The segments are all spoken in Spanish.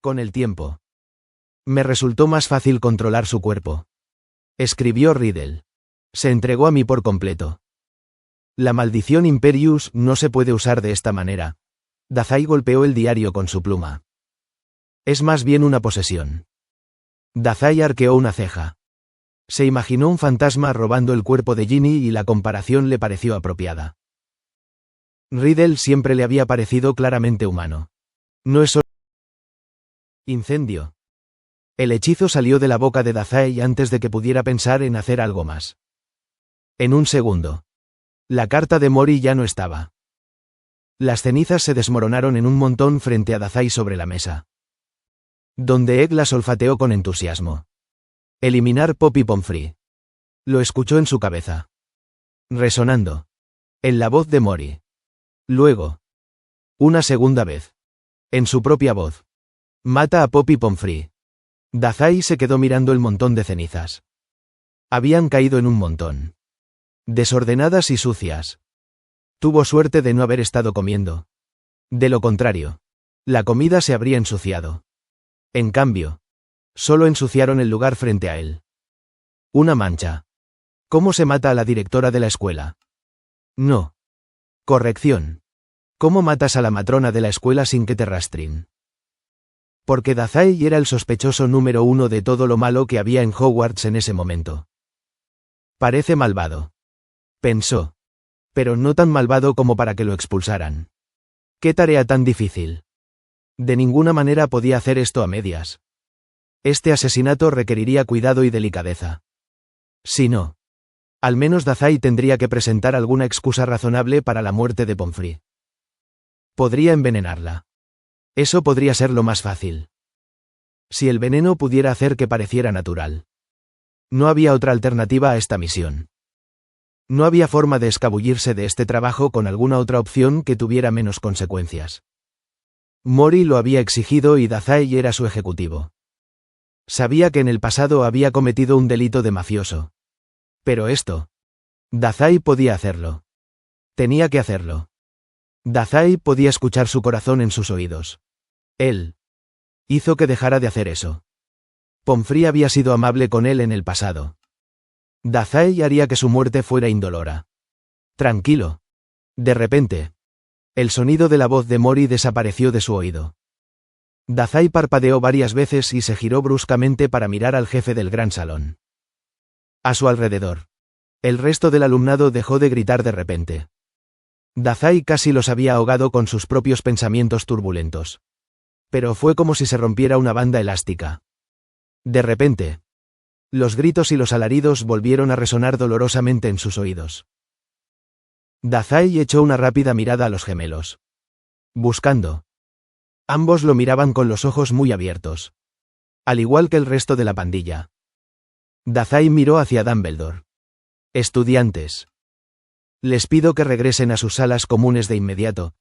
Con el tiempo, me resultó más fácil controlar su cuerpo. Escribió Riddle. Se entregó a mí por completo. La maldición Imperius no se puede usar de esta manera. Dazai golpeó el diario con su pluma. Es más bien una posesión. Dazai arqueó una ceja. Se imaginó un fantasma robando el cuerpo de Ginny y la comparación le pareció apropiada. Riddle siempre le había parecido claramente humano. No es solo incendio. El hechizo salió de la boca de Dazai antes de que pudiera pensar en hacer algo más. En un segundo. La carta de Mori ya no estaba. Las cenizas se desmoronaron en un montón frente a Dazai sobre la mesa. Donde Egg las olfateó con entusiasmo. Eliminar Poppy Pomfrey. Lo escuchó en su cabeza. Resonando. En la voz de Mori. Luego. Una segunda vez. En su propia voz. Mata a Poppy Pomfrey. Dazai se quedó mirando el montón de cenizas. Habían caído en un montón. Desordenadas y sucias. Tuvo suerte de no haber estado comiendo. De lo contrario, la comida se habría ensuciado. En cambio, solo ensuciaron el lugar frente a él. Una mancha. ¿Cómo se mata a la directora de la escuela? No. Corrección. ¿Cómo matas a la matrona de la escuela sin que te rastren? Porque Dazai era el sospechoso número 1 de todo lo malo que había en Hogwarts en ese momento. Parece malvado. Pensó. Pero no tan malvado como para que lo expulsaran. ¿Qué tarea tan difícil? De ninguna manera podía hacer esto a medias. Este asesinato requeriría cuidado y delicadeza. Si no, al menos Dazai tendría que presentar alguna excusa razonable para la muerte de Pomfrey. Podría envenenarla. Eso podría ser lo más fácil. Si el veneno pudiera hacer que pareciera natural. No había otra alternativa a esta misión. No había forma de escabullirse de este trabajo con alguna otra opción que tuviera menos consecuencias. Mori lo había exigido y Dazai era su ejecutivo. Sabía que en el pasado había cometido un delito de mafioso. Pero esto. Dazai podía hacerlo. Tenía que hacerlo. Dazai podía escuchar su corazón en sus oídos. Él hizo que dejara de hacer eso. Pomfrey había sido amable con él en el pasado. Dazai haría que su muerte fuera indolora. Tranquilo. De repente, el sonido de la voz de Mori desapareció de su oído. Dazai parpadeó varias veces y se giró bruscamente para mirar al jefe del gran salón. A su alrededor, el resto del alumnado dejó de gritar de repente. Dazai casi los había ahogado con sus propios pensamientos turbulentos. Pero fue como si se rompiera una banda elástica. De repente, los gritos y los alaridos volvieron a resonar dolorosamente en sus oídos. Dazai echó una rápida mirada a los gemelos. Buscando. Ambos lo miraban con los ojos muy abiertos. Al igual que el resto de la pandilla. Dazai miró hacia Dumbledore. Estudiantes. Les pido que regresen a sus salas comunes de inmediato,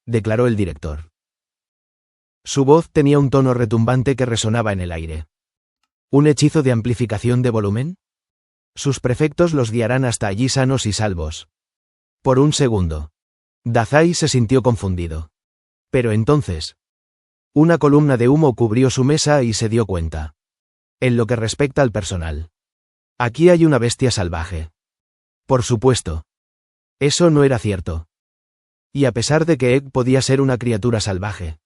declaró el director. Su voz tenía un tono retumbante que resonaba en el aire. ¿Un hechizo de amplificación de volumen? Sus prefectos los guiarán hasta allí sanos y salvos. Por un segundo. Dazai se sintió confundido. Pero entonces. Una columna de humo cubrió su mesa y se dio cuenta. En lo que respecta al personal. Aquí hay una bestia salvaje. Por supuesto. Eso no era cierto. Y a pesar de que Egg podía ser una criatura salvaje.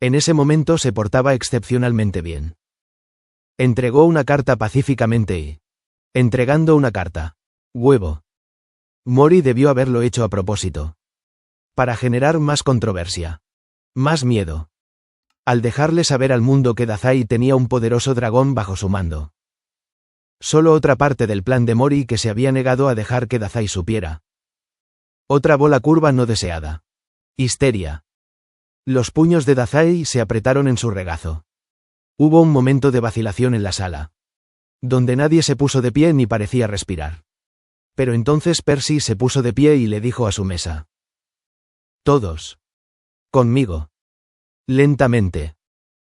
En ese momento se portaba excepcionalmente bien. Entregó una carta pacíficamente y. Entregando una carta. Huevo. Mori debió haberlo hecho a propósito. Para generar más controversia. Más miedo. Al dejarle saber al mundo que Dazai tenía un poderoso dragón bajo su mando. Solo otra parte del plan de Mori que se había negado a dejar que Dazai supiera. Otra bola curva no deseada. Histeria. Los puños de Dazai se apretaron en su regazo. Hubo un momento de vacilación en la sala. Donde nadie se puso de pie ni parecía respirar. Pero entonces Percy se puso de pie y le dijo a su mesa. Todos. Conmigo. Lentamente.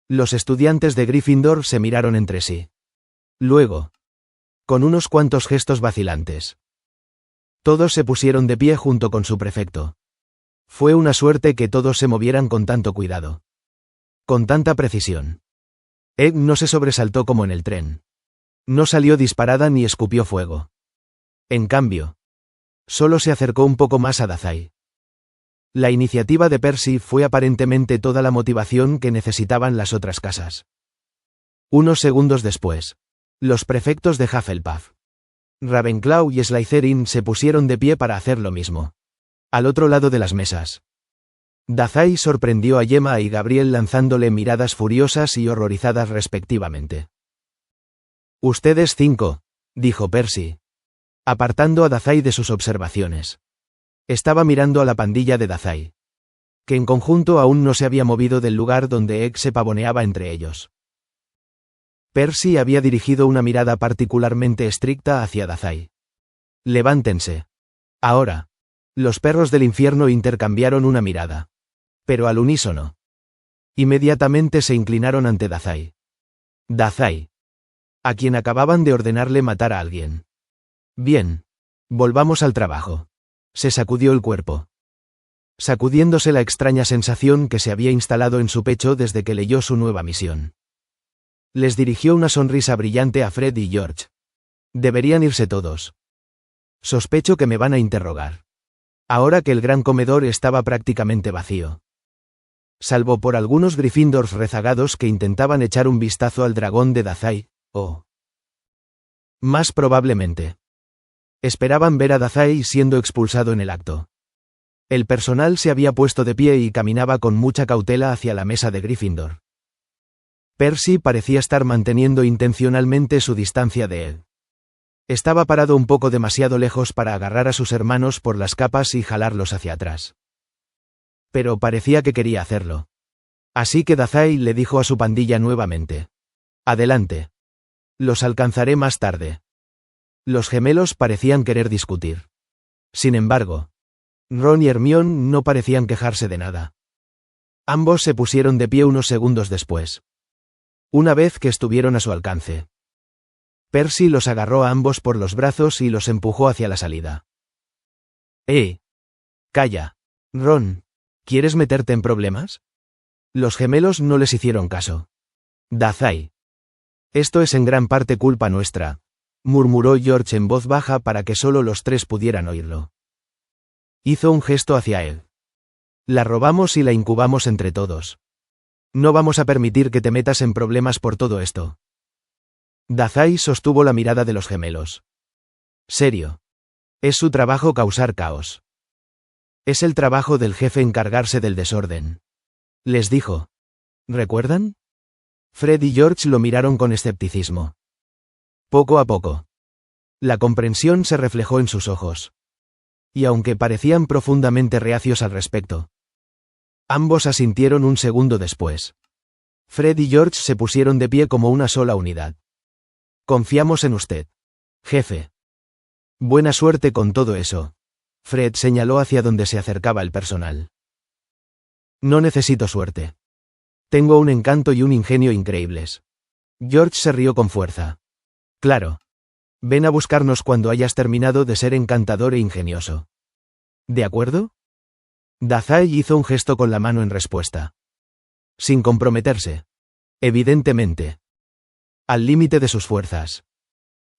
Los estudiantes de Gryffindor se miraron entre sí. Luego. Con unos cuantos gestos vacilantes. Todos se pusieron de pie junto con su prefecto. Fue una suerte que todos se movieran con tanto cuidado. Con tanta precisión. Egg no se sobresaltó como en el tren. No salió disparada ni escupió fuego. En cambio, solo se acercó un poco más a Dazai. La iniciativa de Percy fue aparentemente toda la motivación que necesitaban las otras casas. Unos segundos después, los prefectos de Hufflepuff, Ravenclaw y Slytherin se pusieron de pie para hacer lo mismo. Al otro lado de las mesas, Dazai sorprendió a Gemma y Gabriel lanzándole miradas furiosas y horrorizadas respectivamente. «Ustedes 5», dijo Percy, apartando a Dazai de sus observaciones. Estaba mirando a la pandilla de Dazai, que en conjunto aún no se había movido del lugar donde Egg se pavoneaba entre ellos. Percy había dirigido una mirada particularmente estricta hacia Dazai. «Levántense. Ahora». Los perros del infierno intercambiaron una mirada. Pero al unísono. Inmediatamente se inclinaron ante Dazai. Dazai, a quien acababan de ordenarle matar a alguien. «Bien. Volvamos al trabajo». Se sacudió el cuerpo, sacudiéndose la extraña sensación que se había instalado en su pecho desde que leyó su nueva misión. Les dirigió una sonrisa brillante a Fred y George. «Deberían irse todos. Sospecho que me van a interrogar. Ahora que el gran comedor estaba prácticamente vacío. Salvo por algunos Gryffindors rezagados que intentaban echar un vistazo al dragón de Dazai, o más probablemente, esperaban ver a Dazai siendo expulsado en el acto. El personal se había puesto de pie y caminaba con mucha cautela hacia la mesa de Gryffindor. Percy parecía estar manteniendo intencionalmente su distancia de él. Estaba parado un poco demasiado lejos para agarrar a sus hermanos por las capas y jalarlos hacia atrás. Pero parecía que quería hacerlo. Así que Dazai le dijo a su pandilla nuevamente: «Adelante. Los alcanzaré más tarde». Los gemelos parecían querer discutir. Sin embargo, Ron y Hermione no parecían quejarse de nada. Ambos se pusieron de pie unos segundos después. Una vez que estuvieron a su alcance, Percy los agarró a ambos por los brazos y los empujó hacia la salida. Calla. Ron, ¿quieres meterte en problemas?» Los gemelos no les hicieron caso. «Dazai. Esto es en gran parte culpa nuestra», murmuró George en voz baja para que solo los tres pudieran oírlo. Hizo un gesto hacia él. «La robamos y la incubamos entre todos. No vamos a permitir que te metas en problemas por todo esto». Dazai sostuvo la mirada de los gemelos. «Serio. Es su trabajo causar caos. Es el trabajo del jefe encargarse del desorden», les dijo. «¿Recuerdan?» Fred y George lo miraron con escepticismo. Poco a poco, la comprensión se reflejó en sus ojos. Y aunque parecían profundamente reacios al respecto, ambos asintieron un segundo después. Fred y George se pusieron de pie como una sola unidad. «Confiamos en usted, jefe». «Buena suerte con todo eso». Fred señaló hacia donde se acercaba el personal. «No necesito suerte. Tengo un encanto y un ingenio increíbles». George se rió con fuerza. «Claro. Ven a buscarnos cuando hayas terminado de ser encantador e ingenioso. ¿De acuerdo?» Dazai hizo un gesto con la mano en respuesta. Sin comprometerse. Evidentemente. Al límite de sus fuerzas.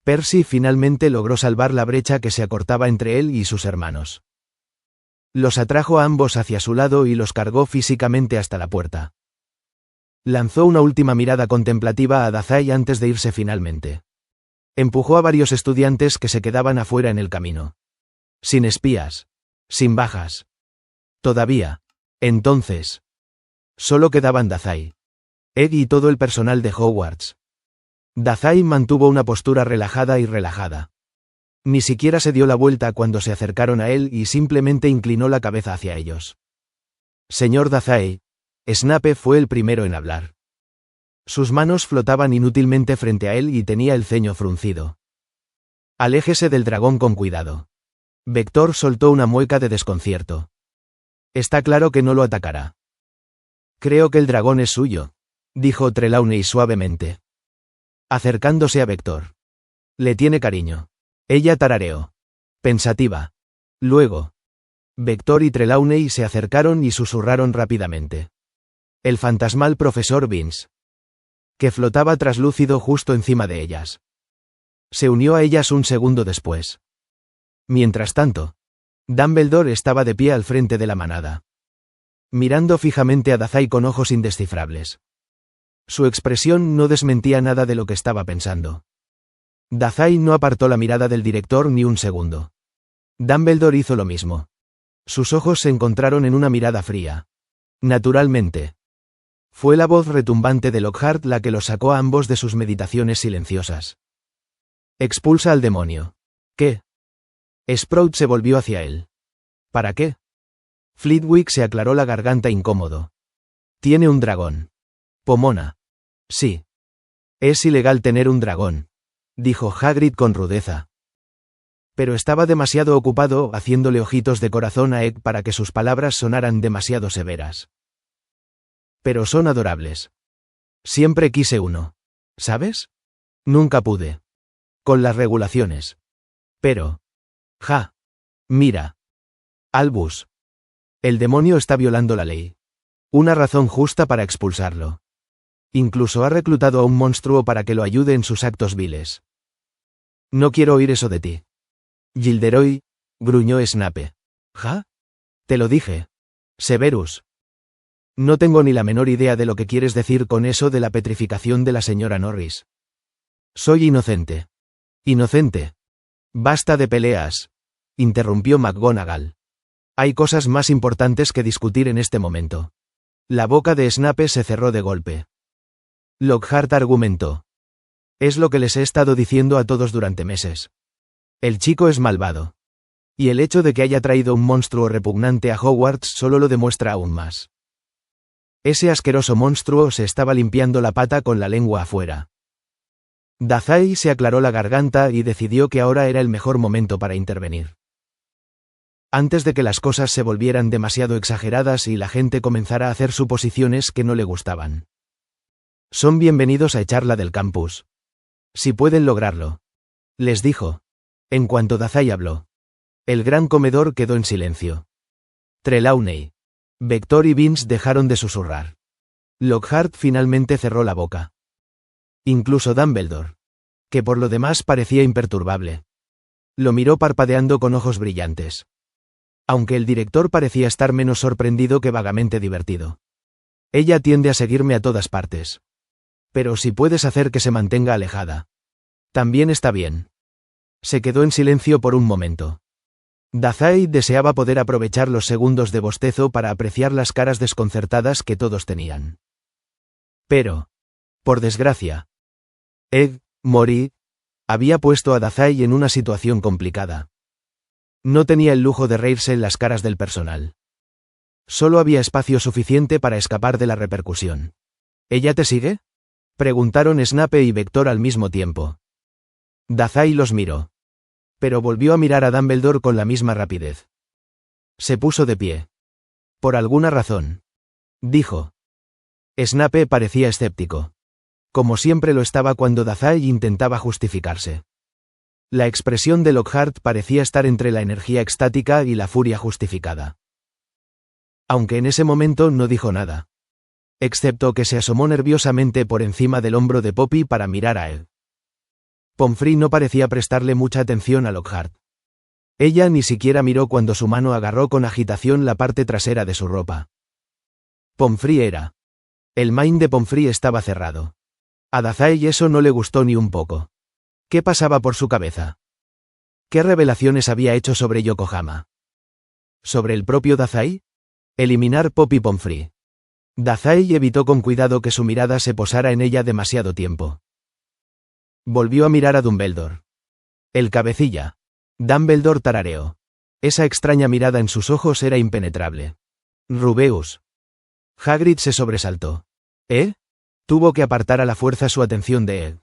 Percy finalmente logró salvar la brecha que se acortaba entre él y sus hermanos. Los atrajo a ambos hacia su lado y los cargó físicamente hasta la puerta. Lanzó una última mirada contemplativa a Dazai antes de irse finalmente. Empujó a varios estudiantes que se quedaban afuera en el camino. Sin espías. Sin bajas. Todavía. Entonces. Solo quedaban Dazai, Egg y todo el personal de Hogwarts. Dazai mantuvo una postura relajada y relajada. Ni siquiera se dio la vuelta cuando se acercaron a él y simplemente inclinó la cabeza hacia ellos. «Señor Dazai», Snape fue el primero en hablar. Sus manos flotaban inútilmente frente a él y tenía el ceño fruncido. «Aléjese del dragón con cuidado». Vector soltó una mueca de desconcierto. «Está claro que no lo atacará». «Creo que el dragón es suyo», dijo Trelawney suavemente, acercándose a Vector. «Le tiene cariño». Ella tarareó. Pensativa. Luego, Vector y Trelawney se acercaron y susurraron rápidamente. El fantasmal profesor Vince, que flotaba traslúcido justo encima de ellas. Se unió a ellas un segundo después. Mientras tanto, Dumbledore estaba de pie al frente de la manada, mirando fijamente a Dazai con ojos indescifrables. Su expresión no desmentía nada de lo que estaba pensando. Dazai no apartó la mirada del director ni un segundo. Dumbledore hizo lo mismo. Sus ojos se encontraron en una mirada fría. Naturalmente. Fue la voz retumbante de Lockhart la que los sacó a ambos de sus meditaciones silenciosas. Expulsa al demonio. ¿Qué? Sprout se volvió hacia él. ¿Para qué? Flitwick se aclaró la garganta incómodo. Tiene un dragón. Pomona. Sí. Es ilegal tener un dragón, dijo Hagrid con rudeza. Pero estaba demasiado ocupado haciéndole ojitos de corazón a Egg para que sus palabras sonaran demasiado severas. Pero son adorables. Siempre quise uno. ¿Sabes? Nunca pude. Con las regulaciones. Pero. Ja. Mira. Albus. El demonio está violando la ley. Una razón justa para expulsarlo. Incluso ha reclutado a un monstruo para que lo ayude en sus actos viles. No quiero oír eso de ti. Gilderoy, gruñó Snape. ¿Ja? Te lo dije. Severus. No tengo ni la menor idea de lo que quieres decir con eso de la petrificación de la señora Norris. Soy inocente. Inocente. Basta de peleas, interrumpió McGonagall. Hay cosas más importantes que discutir en este momento. La boca de Snape se cerró de golpe. Lockhart argumentó. Es lo que les he estado diciendo a todos durante meses. El chico es malvado. Y el hecho de que haya traído un monstruo repugnante a Hogwarts solo lo demuestra aún más. Ese asqueroso monstruo se estaba limpiando la pata con la lengua afuera. Dazai se aclaró la garganta y decidió que ahora era el mejor momento para intervenir. Antes de que las cosas se volvieran demasiado exageradas y la gente comenzara a hacer suposiciones que no le gustaban. Son bienvenidos a echarla del campus. Si pueden lograrlo. Les dijo. En cuanto Dazai habló. El gran comedor quedó en silencio. Trelawney, Vector y Vince dejaron de susurrar. Lockhart finalmente cerró la boca. Incluso Dumbledore, que por lo demás parecía imperturbable, lo miró parpadeando con ojos brillantes. Aunque el director parecía estar menos sorprendido que vagamente divertido. Ella tiende a seguirme a todas partes. Pero si puedes hacer que se mantenga alejada. También está bien. Se quedó en silencio por un momento. Dazai deseaba poder aprovechar los segundos de bostezo para apreciar las caras desconcertadas que todos tenían. Pero, por desgracia, Egg, Mori, había puesto a Dazai en una situación complicada. No tenía el lujo de reírse en las caras del personal. Solo había espacio suficiente para escapar de la repercusión. ¿Ella te sigue?, preguntaron Snape y Vector al mismo tiempo. Dazai los miró. Pero volvió a mirar a Dumbledore con la misma rapidez. Se puso de pie. Por alguna razón. Dijo. Snape parecía escéptico. Como siempre lo estaba cuando Dazai intentaba justificarse. La expresión de Lockhart parecía estar entre la energía extática y la furia justificada. Aunque en ese momento no dijo nada. Excepto que se asomó nerviosamente por encima del hombro de Poppy para mirar a él. Pomfrey no parecía prestarle mucha atención a Lockhart. Ella ni siquiera miró cuando su mano agarró con agitación la parte trasera de su ropa. Pomfrey era. El mind de Pomfrey estaba cerrado. A Dazai eso no le gustó ni un poco. ¿Qué pasaba por su cabeza? ¿Qué revelaciones había hecho sobre Yokohama? ¿Sobre el propio Dazai? Eliminar Poppy Pomfrey. Dazai evitó con cuidado que su mirada se posara en ella demasiado tiempo. Volvió a mirar a Dumbledore. El cabecilla. Dumbledore tarareó. Esa extraña mirada en sus ojos era impenetrable. Rubeus. Hagrid se sobresaltó. ¿Eh? Tuvo que apartar a la fuerza su atención de él.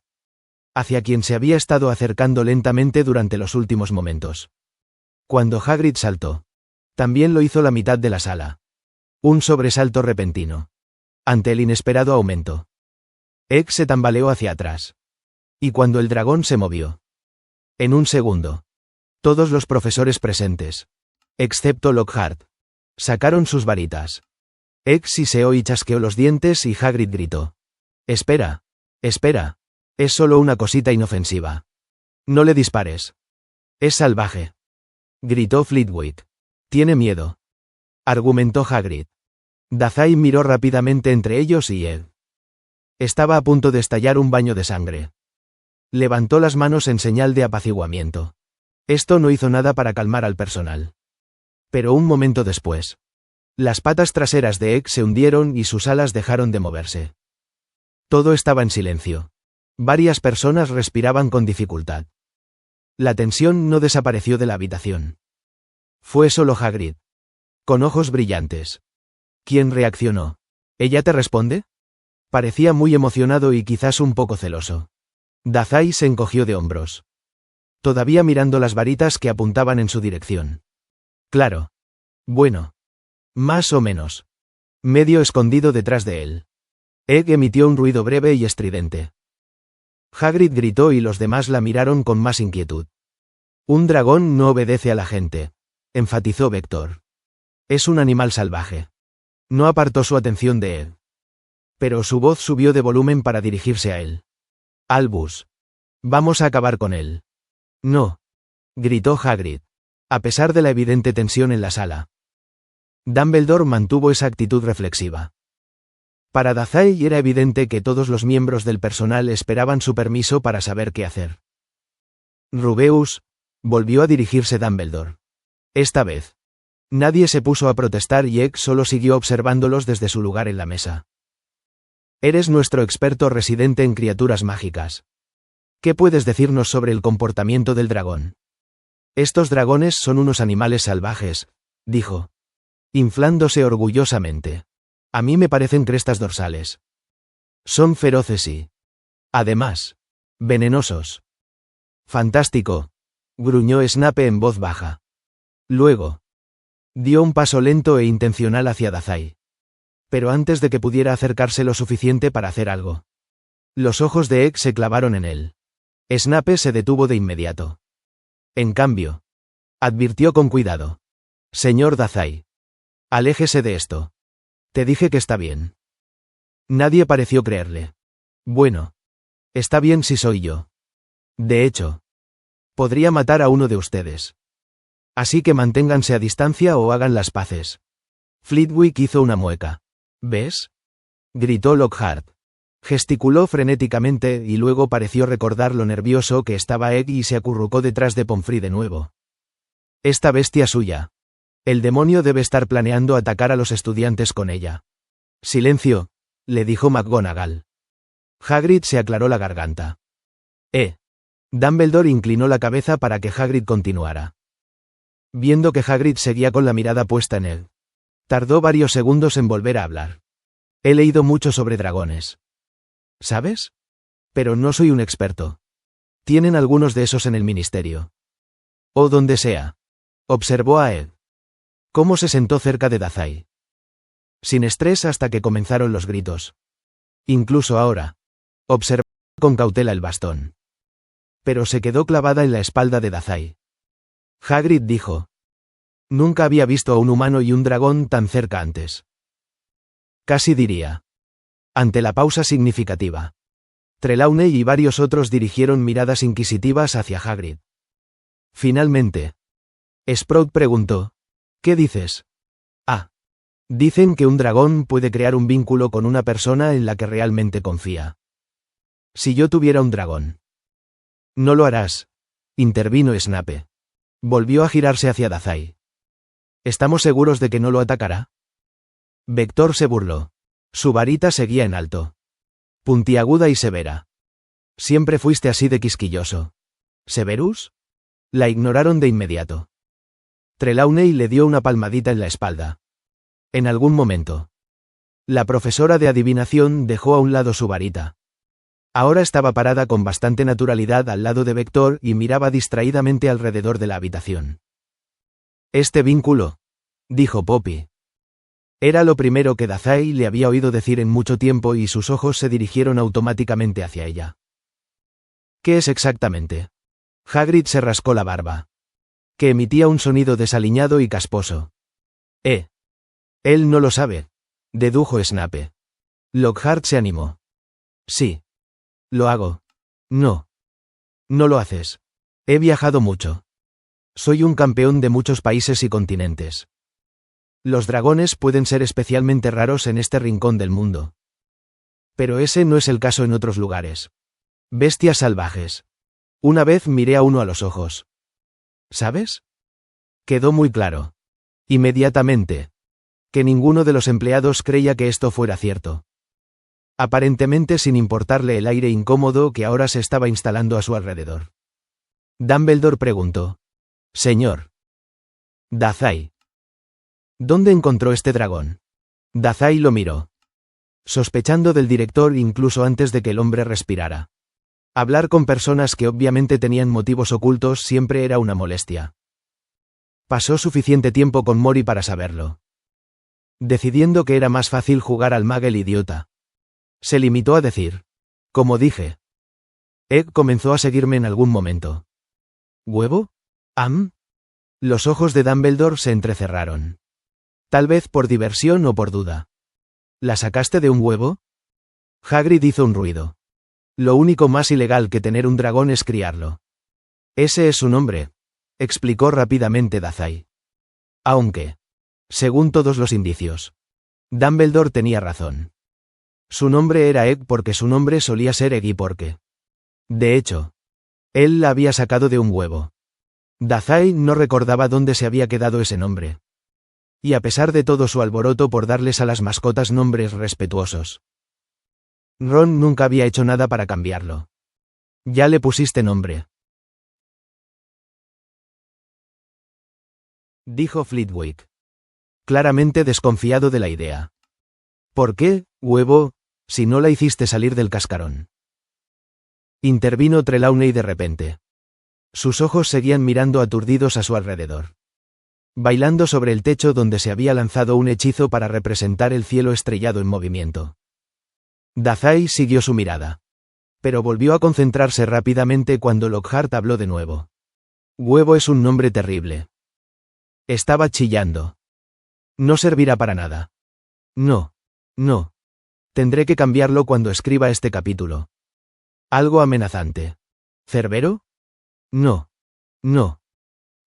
Hacia quien se había estado acercando lentamente durante los últimos momentos. Cuando Hagrid saltó. También lo hizo la mitad de la sala. Un sobresalto repentino. Ante el inesperado aumento. Egg se tambaleó hacia atrás. Y cuando el dragón se movió. En un segundo. Todos los profesores presentes, excepto Lockhart, sacaron sus varitas. Egg siseó y chasqueó los dientes y Hagrid gritó. Espera. Espera. Es solo una cosita inofensiva. No le dispares. Es salvaje. Gritó Flitwick. Tiene miedo. Argumentó Hagrid. Dazai miró rápidamente entre ellos y Egg. Estaba a punto de estallar un baño de sangre. Levantó las manos en señal de apaciguamiento. Esto no hizo nada para calmar al personal. Pero un momento después, las patas traseras de Egg se hundieron y sus alas dejaron de moverse. Todo estaba en silencio. Varias personas respiraban con dificultad. La tensión no desapareció de la habitación. Fue solo Hagrid. Con ojos brillantes. ¿Quién reaccionó? ¿Ella te responde? Parecía muy emocionado y quizás un poco celoso. Dazai se encogió de hombros. Todavía mirando las varitas que apuntaban en su dirección. Claro. Bueno. Más o menos. Medio escondido detrás de él. Egg emitió un ruido breve y estridente. Hagrid gritó y los demás la miraron con más inquietud. Un dragón no obedece a la gente, enfatizó Vector. Es un animal salvaje. No apartó su atención de Egg. Pero su voz subió de volumen para dirigirse a él. Albus. Vamos a acabar con él. No. Gritó Hagrid. A pesar de la evidente tensión en la sala. Dumbledore mantuvo esa actitud reflexiva. Para Dazai era evidente que todos los miembros del personal esperaban su permiso para saber qué hacer. Rubeus, volvió a dirigirse Dumbledore. Esta vez. Nadie se puso a protestar y Egg solo siguió observándolos desde su lugar en la mesa. Eres nuestro experto residente en criaturas mágicas. ¿Qué puedes decirnos sobre el comportamiento del dragón? Estos dragones son unos animales salvajes, dijo. Inflándose orgullosamente. A mí me parecen crestas dorsales. Son feroces y, además, venenosos. Fantástico, gruñó Snape en voz baja. Luego, dio un paso lento e intencional hacia Dazai. Pero antes de que pudiera acercarse lo suficiente para hacer algo. Los ojos de Egg se clavaron en él. Snape se detuvo de inmediato. En cambio, advirtió con cuidado. Señor Dazai. Aléjese de esto. Te dije que está bien. Nadie pareció creerle. Bueno. Está bien si soy yo. De hecho, podría matar a uno de ustedes. Así que manténganse a distancia o hagan las paces. Flitwick hizo una mueca. ¿Ves? Gritó Lockhart. Gesticuló frenéticamente y luego pareció recordar lo nervioso que estaba Egg y se acurrucó detrás de Pomfrey de nuevo. Esta bestia suya. El demonio debe estar planeando atacar a los estudiantes con ella. Silencio, le dijo McGonagall. Hagrid se aclaró la garganta. Dumbledore inclinó la cabeza para que Hagrid continuara. Viendo que Hagrid seguía con la mirada puesta en él. Tardó varios segundos en volver a hablar. He leído mucho sobre dragones. ¿Sabes? Pero no soy un experto. Tienen algunos de esos en el ministerio. O donde sea. Observó a Ed. Cómo se sentó cerca de Dazai. Sin estrés hasta que comenzaron los gritos. Incluso ahora. Observó con cautela el bastón. Pero se quedó clavada en la espalda de Dazai. Hagrid dijo. Nunca había visto a un humano y un dragón tan cerca antes. Casi diría. Ante la pausa significativa. Trelawney y varios otros dirigieron miradas inquisitivas hacia Hagrid. Finalmente. Sprout preguntó. ¿Qué dices? Dicen que un dragón puede crear un vínculo con una persona en la que realmente confía. Si yo tuviera un dragón. No lo harás, intervino Snape. Volvió a girarse hacia Dazai. ¿Estamos seguros de que no lo atacará? Vector se burló. Su varita seguía en alto. Puntiaguda y severa. Siempre fuiste así de quisquilloso. ¿Severus? La ignoraron de inmediato. Trelawney le dio una palmadita en la espalda. En algún momento. La profesora de adivinación dejó a un lado su varita. Ahora estaba parada con bastante naturalidad al lado de Vector y miraba distraídamente alrededor de la habitación. Este vínculo, dijo Poppy. Era lo primero que Dazai le había oído decir en mucho tiempo y sus ojos se dirigieron automáticamente hacia ella. ¿Qué es exactamente? Hagrid se rascó la barba. Que emitía un sonido desaliñado y casposo. Él no lo sabe, dedujo Snape. Lockhart se animó. Sí. Lo hago. No. No lo haces. He viajado mucho. Soy un campeón de muchos países y continentes. Los dragones pueden ser especialmente raros en este rincón del mundo. Pero ese no es el caso en otros lugares. Bestias salvajes. Una vez miré a uno a los ojos. ¿Sabes? Quedó muy claro. Inmediatamente. Que ninguno de los empleados creía que esto fuera cierto. Aparentemente sin importarle el aire incómodo que ahora se estaba instalando a su alrededor. Dumbledore preguntó. Señor. Dazai. ¿Dónde encontró este dragón? Dazai lo miró. Sospechando del director incluso antes de que el hombre respirara. Hablar con personas que obviamente tenían motivos ocultos siempre era una molestia. Pasó suficiente tiempo con Mori para saberlo. Decidiendo que era más fácil jugar al mago el idiota. Se limitó a decir. Como dije. Egg comenzó a seguirme en algún momento. ¿Huevo? ¿Am? Los ojos de Dumbledore se entrecerraron. Tal vez por diversión o por duda. ¿La sacaste de un huevo? Hagrid hizo un ruido. Lo único más ilegal que tener un dragón es criarlo. Ese es su nombre, explicó rápidamente Dazai. Aunque, según todos los indicios, Dumbledore tenía razón. Su nombre era Egg porque su nombre solía ser Egg y porque. De hecho, él la había sacado de un huevo. Dazai no recordaba dónde se había quedado ese nombre. Y a pesar de todo su alboroto por darles a las mascotas nombres respetuosos, Ron nunca había hecho nada para cambiarlo. Ya le pusiste nombre, dijo Flitwick, claramente desconfiado de la idea. ¿Por qué, huevo, si no la hiciste salir del cascarón? Intervino Trelawney de repente. Sus ojos seguían mirando aturdidos a su alrededor. Bailando sobre el techo donde se había lanzado un hechizo para representar el cielo estrellado en movimiento. Dazai siguió su mirada. Pero volvió a concentrarse rápidamente cuando Lockhart habló de nuevo. Huevo es un nombre terrible. Estaba chillando. No servirá para nada. No. No. Tendré que cambiarlo cuando escriba este capítulo. Algo amenazante. ¿Cerbero? No. No.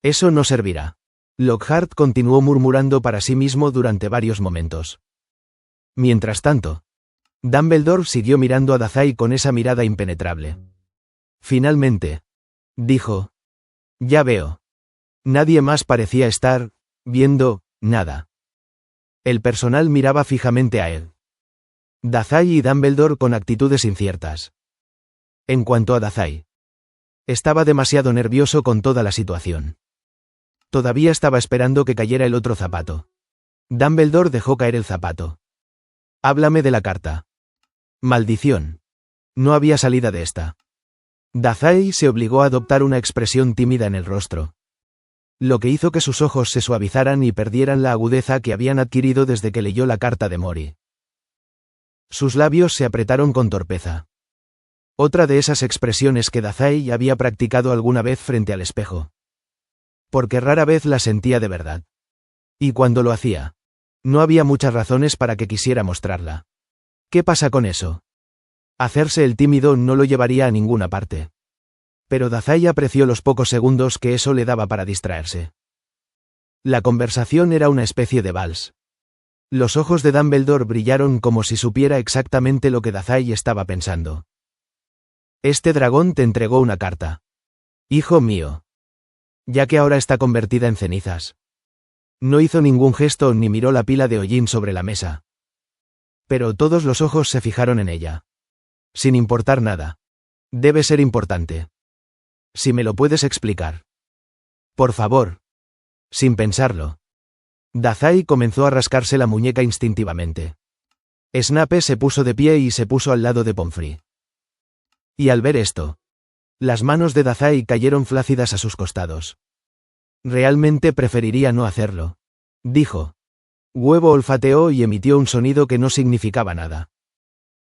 Eso no servirá. Lockhart continuó murmurando para sí mismo durante varios momentos. Mientras tanto, Dumbledore siguió mirando a Dazai con esa mirada impenetrable. Finalmente, dijo. Ya veo. Nadie más parecía estar viendo nada. El personal miraba fijamente a él. Dazai y Dumbledore con actitudes inciertas. En cuanto a Dazai, estaba demasiado nervioso con toda la situación. Todavía estaba esperando que cayera el otro zapato. Dumbledore dejó caer el zapato. Háblame de la carta. Maldición. No había salida de esta. Dazai se obligó a adoptar una expresión tímida en el rostro. Lo que hizo que sus ojos se suavizaran y perdieran la agudeza que habían adquirido desde que leyó la carta de Mori. Sus labios se apretaron con torpeza. Otra de esas expresiones que Dazai había practicado alguna vez frente al espejo. Porque rara vez la sentía de verdad. Y cuando lo hacía, no había muchas razones para que quisiera mostrarla. ¿Qué pasa con eso? Hacerse el tímido no lo llevaría a ninguna parte. Pero Dazai apreció los pocos segundos que eso le daba para distraerse. La conversación era una especie de vals. Los ojos de Dumbledore brillaron como si supiera exactamente lo que Dazai estaba pensando. Este dragón te entregó una carta. Hijo mío. Ya que ahora está convertida en cenizas. No hizo ningún gesto ni miró la pila de hollín sobre la mesa. Pero todos los ojos se fijaron en ella. Sin importar nada. Debe ser importante. Si me lo puedes explicar. Por favor. Sin pensarlo. Dazai comenzó a rascarse la muñeca instintivamente. Snape se puso de pie y se puso al lado de Pomfrey. Y al ver esto, las manos de Dazai cayeron flácidas a sus costados. Realmente preferiría no hacerlo, dijo. Huevo olfateó y emitió un sonido que no significaba nada.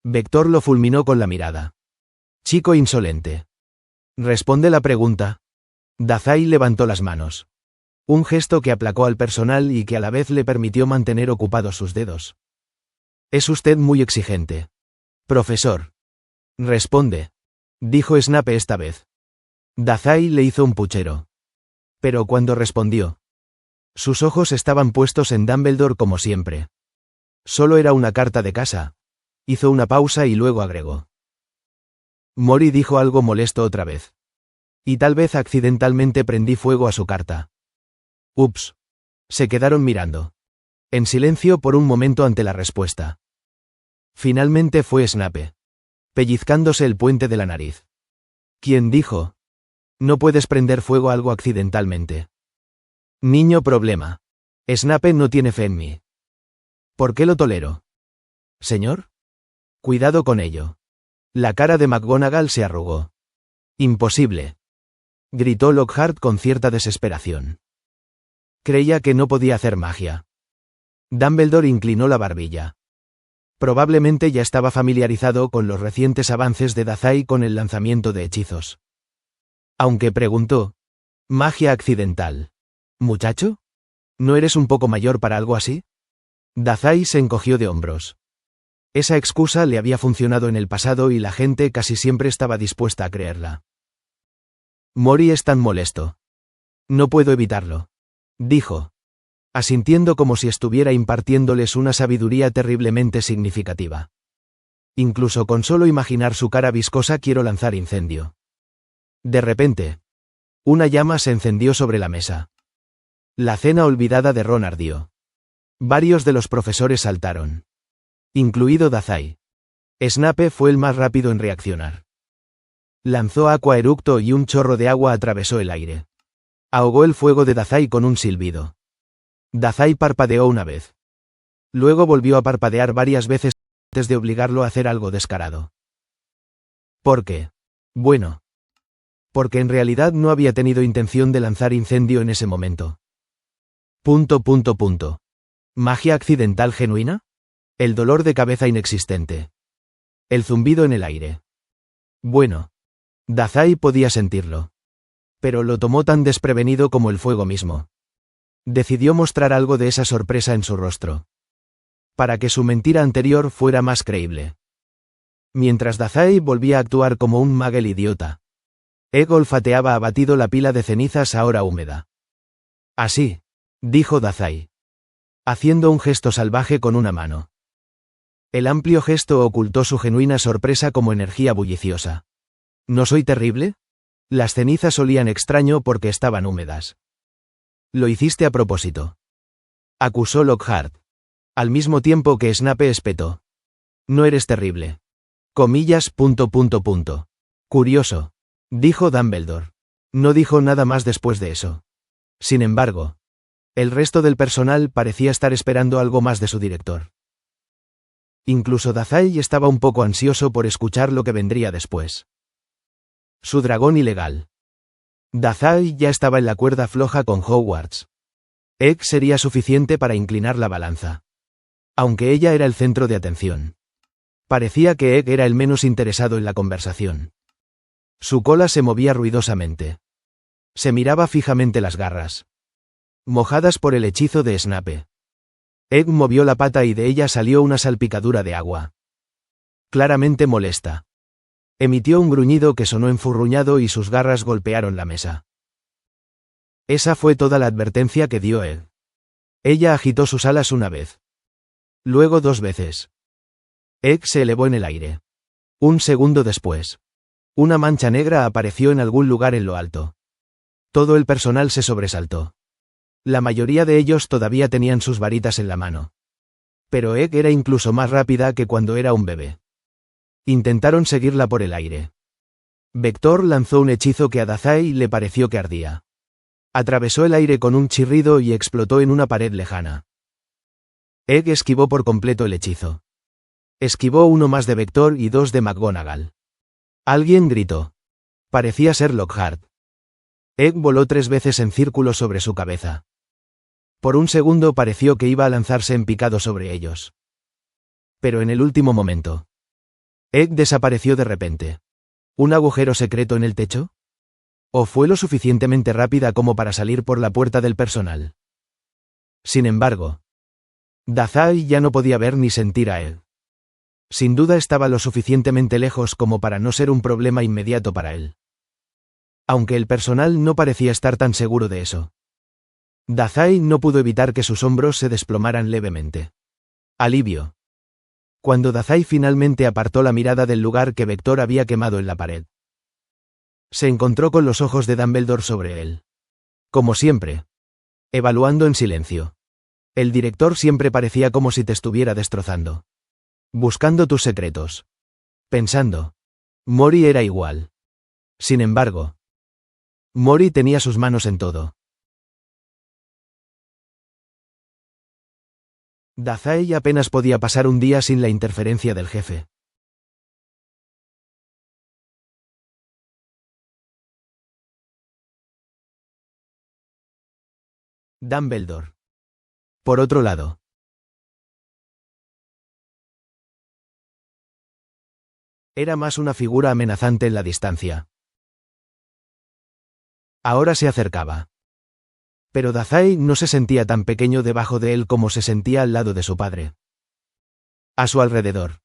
Vector lo fulminó con la mirada. Chico insolente. Responde la pregunta. Dazai levantó las manos. Un gesto que aplacó al personal y que a la vez le permitió mantener ocupados sus dedos. Es usted muy exigente. Profesor. Responde. Dijo Snape esta vez. Dazai le hizo un puchero. Pero cuando respondió, sus ojos estaban puestos en Dumbledore como siempre. Solo era una carta de casa. Hizo una pausa y luego agregó. Mori dijo algo molesto otra vez. Y tal vez accidentalmente prendí fuego a su carta. Ups. Se quedaron mirando. En silencio por un momento ante la respuesta. Finalmente fue Snape. Pellizcándose el puente de la nariz. ¿Quién dijo? No puedes prender fuego a algo accidentalmente. Niño problema. Snape no tiene fe en mí. ¿Por qué lo tolero? Señor. Cuidado con ello. La cara de McGonagall se arrugó. Imposible. Gritó Lockhart con cierta desesperación. Creía que no podía hacer magia. Dumbledore inclinó la barbilla. Probablemente ya estaba familiarizado con los recientes avances de Dazai con el lanzamiento de hechizos. Aunque preguntó. ¿Magia accidental? ¿Muchacho? ¿No eres un poco mayor para algo así? Dazai se encogió de hombros. Esa excusa le había funcionado en el pasado y la gente casi siempre estaba dispuesta a creerla. Mori es tan molesto. No puedo evitarlo. Dijo. Asintiendo como si estuviera impartiéndoles una sabiduría terriblemente significativa. Incluso con solo imaginar su cara viscosa quiero lanzar incendio. De repente. Una llama se encendió sobre la mesa. La cena olvidada de Ron ardió. Varios de los profesores saltaron. Incluido Dazai. Snape fue el más rápido en reaccionar. Lanzó Aqua Eructo y un chorro de agua atravesó el aire. Ahogó el fuego de Dazai con un silbido. Dazai parpadeó una vez. Luego volvió a parpadear varias veces antes de obligarlo a hacer algo descarado. ¿Por qué? Bueno. Porque en realidad no había tenido intención de lanzar incendio en ese momento. ¿Magia accidental genuina? El dolor de cabeza inexistente. El zumbido en el aire. Bueno. Dazai podía sentirlo. Pero lo tomó tan desprevenido como el fuego mismo. Decidió mostrar algo de esa sorpresa en su rostro. Para que su mentira anterior fuera más creíble. Mientras Dazai volvía a actuar como un Muggle idiota. Egg olfateaba abatido la pila de cenizas ahora húmeda. Así. Dijo Dazai. Haciendo un gesto salvaje con una mano. El amplio gesto ocultó su genuina sorpresa como energía bulliciosa. ¿No soy terrible? Las cenizas olían extraño porque estaban húmedas. Lo hiciste a propósito. Acusó Lockhart. Al mismo tiempo que Snape espetó. No eres terrible. Comillas. Curioso. Dijo Dumbledore. No dijo nada más después de eso. Sin embargo, el resto del personal parecía estar esperando algo más de su director. Incluso Dazai estaba un poco ansioso por escuchar lo que vendría después. Su dragón ilegal. Dazai ya estaba en la cuerda floja con Hogwarts. Egg sería suficiente para inclinar la balanza. Aunque ella era el centro de atención. Parecía que Egg era el menos interesado en la conversación. Su cola se movía ruidosamente. Se miraba fijamente las garras. Mojadas por el hechizo de Snape. Egg movió la pata y de ella salió una salpicadura de agua. Claramente molesta. Emitió un gruñido que sonó enfurruñado y sus garras golpearon la mesa. Esa fue toda la advertencia que dio Egg. Ella agitó sus alas una vez. Luego 2 veces. Egg se elevó en el aire. Un segundo después. Una mancha negra apareció en algún lugar en lo alto. Todo el personal se sobresaltó. La mayoría de ellos todavía tenían sus varitas en la mano. Pero Egg era incluso más rápida que cuando era un bebé. Intentaron seguirla por el aire. Vector lanzó un hechizo que a Dazai le pareció que ardía. Atravesó el aire con un chirrido y explotó en una pared lejana. Egg esquivó por completo el hechizo. Esquivó uno más de Vector y 2 de McGonagall. Alguien gritó. Parecía ser Lockhart. Egg voló 3 veces en círculo sobre su cabeza. Por un segundo pareció que iba a lanzarse en picado sobre ellos. Pero en el último momento. Egg desapareció de repente. ¿Un agujero secreto en el techo? ¿O fue lo suficientemente rápida como para salir por la puerta del personal? Sin embargo. Dazai ya no podía ver ni sentir a él. Sin duda estaba lo suficientemente lejos como para no ser un problema inmediato para él. Aunque el personal no parecía estar tan seguro de eso. Dazai no pudo evitar que sus hombros se desplomaran levemente. Alivio. Cuando Dazai finalmente apartó la mirada del lugar que Vector había quemado en la pared. Se encontró con los ojos de Dumbledore sobre él. Como siempre. Evaluando en silencio. El director siempre parecía como si te estuviera destrozando. Buscando tus secretos. Pensando. Mori era igual. Sin embargo. Mori tenía sus manos en todo. Dazai apenas podía pasar un día sin la interferencia del jefe. Dumbledore. Por otro lado. Era más una figura amenazante en la distancia. Ahora se acercaba. Pero Dazai no se sentía tan pequeño debajo de él como se sentía al lado de su padre. A su alrededor.